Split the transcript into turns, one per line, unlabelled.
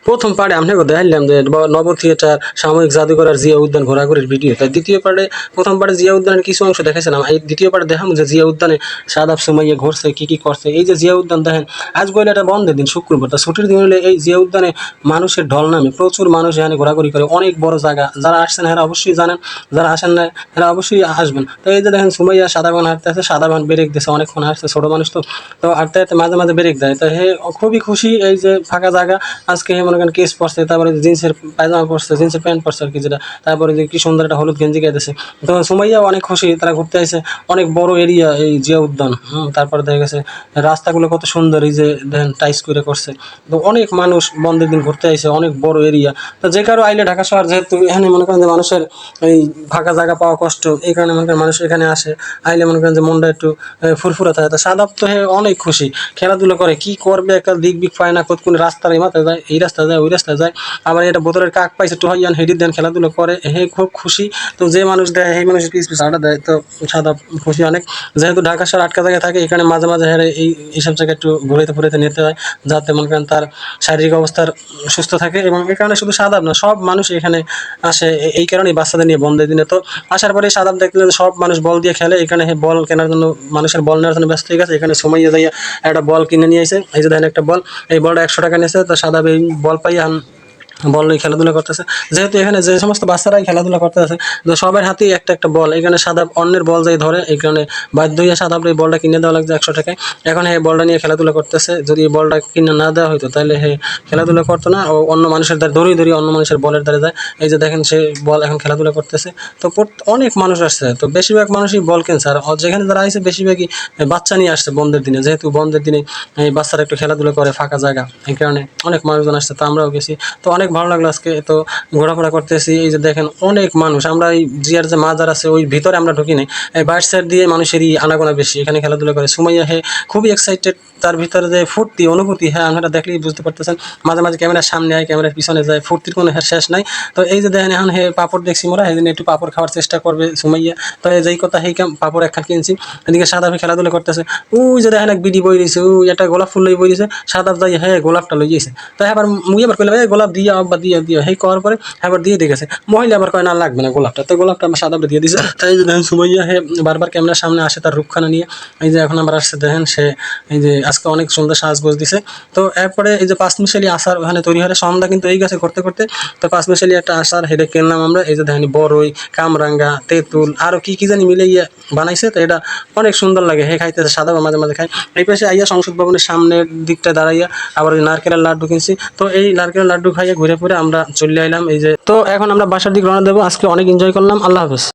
প্রথম পার্টে আমরা দেখাইলাম যে নব থিয়েটার, সাময়িক জাদুঘর আর জিয়া উদ্যান ঘোরাঘুরির ভিডিও। তাই দ্বিতীয় পার্টে, প্রথম পার্টে জিয়া উদ্যানের কিছু অংশ দেখাইছিলাম, এই দ্বিতীয় পার্টে দেখাম যে জিয়া উদ্যানে সাদাব সুমাইয়া ঘুরছে, কি কি করছে। এই যে জিয়া উদ্যান দেখেন, আজ গেলে এটা বন্ধের দিন, শুক্রবার, তা ছুটির দিন হলে এই জিয়া উদ্যানে মানুষের ঢল নামে, প্রচুর মানুষ এখানে ঘোরাঘুরি করে। অনেক বড় জায়গা, যারা আসছেন এরা অবশ্যই জানেন, যারা আসেন না এরা অবশ্যই আসবেন। তো এই যে দেখেন সুমাইয়া সাদা বান হাঁটতে আছে, সাদা বান ব্রেক দিয়েছে, অনেকক্ষণ হাঁটছে, ছোটো মানুষ তো, তো হাঁটতে হাঁটতে মাঝে মাঝে ব্রেক দেয়। তো হে খুবই খুশি এই যে ফাঁকা জায়গা। আজকে হে মনে করেন কেস পরছে, তারপরে জিন্সের পায়জামা পরছে, জিন্সের প্যান্ট পরছে আর কি যেটা, তারপরে যে কি সুন্দর একটা হলুদ গেঞ্জি গাইতেছে। তো সুমাইয়াও অনেক খুশি, তারা ঘুরতে আসে। অনেক বড় এরিয়া এই জিয়া উদ্যান। তারপরে দেখা গেছে রাস্তাগুলো কত সুন্দর, এই যে দেখেন টাইস করে করছে। তো অনেক মানুষ বন্ধের দিন ঘুরতে আসে, অনেক বড় এরিয়া। তো যে কারো আইলে ঢাকা শহর, যেহেতু এখানে মনে করেন যে মানুষের এই ফাঁকা জায়গা পাওয়া কষ্ট, এই কারণে মনে করেন মানুষ এখানে আসে। আইলে মনে করেন যে মনটা একটু ফুরফুরা থাকে। তো সাদাব তো হে অনেক খুশি, খেলাধুলা করে, কি করবে একটা দিক বিক পায় না, কোন রাস্তার এই মাথায় যায়, এই রাস্তায় যায়, ওই রাস্তায় যায়। আবার এটা বোতলের কাক পাইছে, টুহাইয়ান হেডি দেন, খেলাধুলা করে, হে খুব খুশি। তো যে মানুষ দেয় সেই মানুষের পিস পিস আড্ডা দেয়। তো সাদাব খুশি অনেক, যেহেতু ঢাকা শহর আটকা জায়গায় থাকে, এখানে মাঝে মাঝে হেরে এইসব জায়গায় একটু ঘুরাইতে ফুরাইতে নিতে হয়, যাতে মনে করেন তার শারীরিক অবস্থার সুস্থ থাকে। এবং এই কারণে শুধু সাদাব না, সব মানুষ এখানে আসে এই কারণেই, বাচ্চাদের নিয়ে বন্ধের দিনে। তো আসার পরে সাদাব দেখলেন সব মানুষ বল দিয়ে খেলে, এখানে বল কেনার জন্য, মানুষের বল নেওয়ার জন্য ব্যস্ত হয়ে গেছে। এখানে সুমাইয়া যাইয়া একটা বল কিনে নিয়ে আসে, এই যে দেখেন একটা বল, এই বলটা 100 টাকা নিয়েছে। তো সাদাব এই বল পাইয়া বল নিয়ে খেলাধুলা করতেছে। যেহেতু এখানে যে সমস্ত বাচ্চারাই খেলাধুলা করতেছে, তো সবার হাতেই একটা একটা বল, এখানে সাদাব অন্যের বল যাই ধরে, এই কারণে বাধ্য হইয়া সাদাব এই বলটা কিনে দেওয়া লাগছে 100 টাকায়। এখন এই বলটা নিয়ে খেলাধুলা করতেছে, যদি এই বলটা কিনে না দেওয়া হইতো তাহলে হে খেলাধুলা করতো না, ও অন্য মানুষের দ্বারা দড়িয়ে দড়িয়ে অন্য মানুষের বলের দ্বারা যায়। এই যে দেখেন সে বল এখন খেলাধুলা করতেছে। তো অনেক মানুষ আসছে, তো বেশিরভাগ মানুষই বল কিনছে। আর যেখানে যারা আসছে বেশিরভাগই বাচ্চা নিয়ে আসছে বন্ধের দিনে, যেহেতু বন্ধের দিনে এই বাচ্চারা একটু খেলাধুলা করে, ফাঁকা জায়গা, এই কারণে অনেক মানুষজন আসছে। তো আমরাও গেছি, তো অনেক ভালো লাগলো আজকে। তো ঘোরাফেরা করতেছি, এই যে দেখেন অনেক মানুষ। আমরা এই জিয়ার যে মাজার আছে ওই ভিতরে আমরা ঢুকি নাই, এই বাইরের সাইড দিয়ে মানুষেরই আনাগোনা বেশি, এখানে খেলাধুলা করে। সুমাইয়া হে খুবই এক্সাইটেড, তার ভিতরে যে ফুর্তি অনুভূতি, হ্যাঁ আমরা দেখলেই বুঝতে পারতেছেন। মাঝে মাঝে ক্যামেরার সামনে হয়, ক্যামেরার পিছনে যায়, ফুর্তির কোনো শেষ নাই। তো এই যে দেখেন এখন হে পাপড় দেখছি মোরা, এই জন্য একটু পাপড় খাওয়ার চেষ্টা করবে সুমাইয়া। তো যেই কথা সেই পাপড় একখান কিনছি। এদিকে সাদাব খেলাধুলা করতেছে, ওই যে দেখেন এক বিডি বই দিয়েছে, ওই একটা গোলাপ ফুল লই বই দিয়েছে। সাদাব যাই হ্যাঁ গোলাপটা লই গেছে। তো এবার মুই আবার কইলাম এই গোলাপ দিয়া আব্বা দিয়া দিয়া, সেই করার পরে এবার দিয়ে দেখেছে। মহিলা আবার কয় না লাগবে না গোলাপটা, তো গোলাপটা আমার সাদাবটা দিয়ে দিছে। তাই যে দেখেন সুমাইয়া হে বারবার ক্যামেরার সামনে আসে তার রূপখানা নিয়ে। এই যে এখন আবার আসছে দেখেন সে, এই যে আজকে অনেক সুন্দর সাজগোজ দিছে। তো এরপরে এই যে পাঁচমিশালি আচার ওখানে তৈরি হয়, সন্ধ্যা কিন্তু এই গেছে করতে করতে। তো পাঁচমিশালি একটা আচার হেঁটে কিনলাম আমরা। এই যে দেখেন বড়ই, কামরাঙ্গা, তেঁতুল, আরও কি কি জানি মিলে বানাইছে। তো এটা অনেক সুন্দর লাগে, হে খাইতেছে, সাদাব মাঝে মাঝে খাই। এই পাশে আইয়া সংসদ ভবনের সামনের দিকটা দাঁড়াইয়া আবার ওই নারকেলের লাড্ডু কিনছি। তো এই নারকেলের লাড্ডু খাইয়ে ঘুরে ফিরে আমরা চলে আইলাম। এই যে তো এখন আমরা বাসার দিকে রওনা দেবো। আজকে অনেক এনজয় করলাম। আল্লাহ হাফেজ।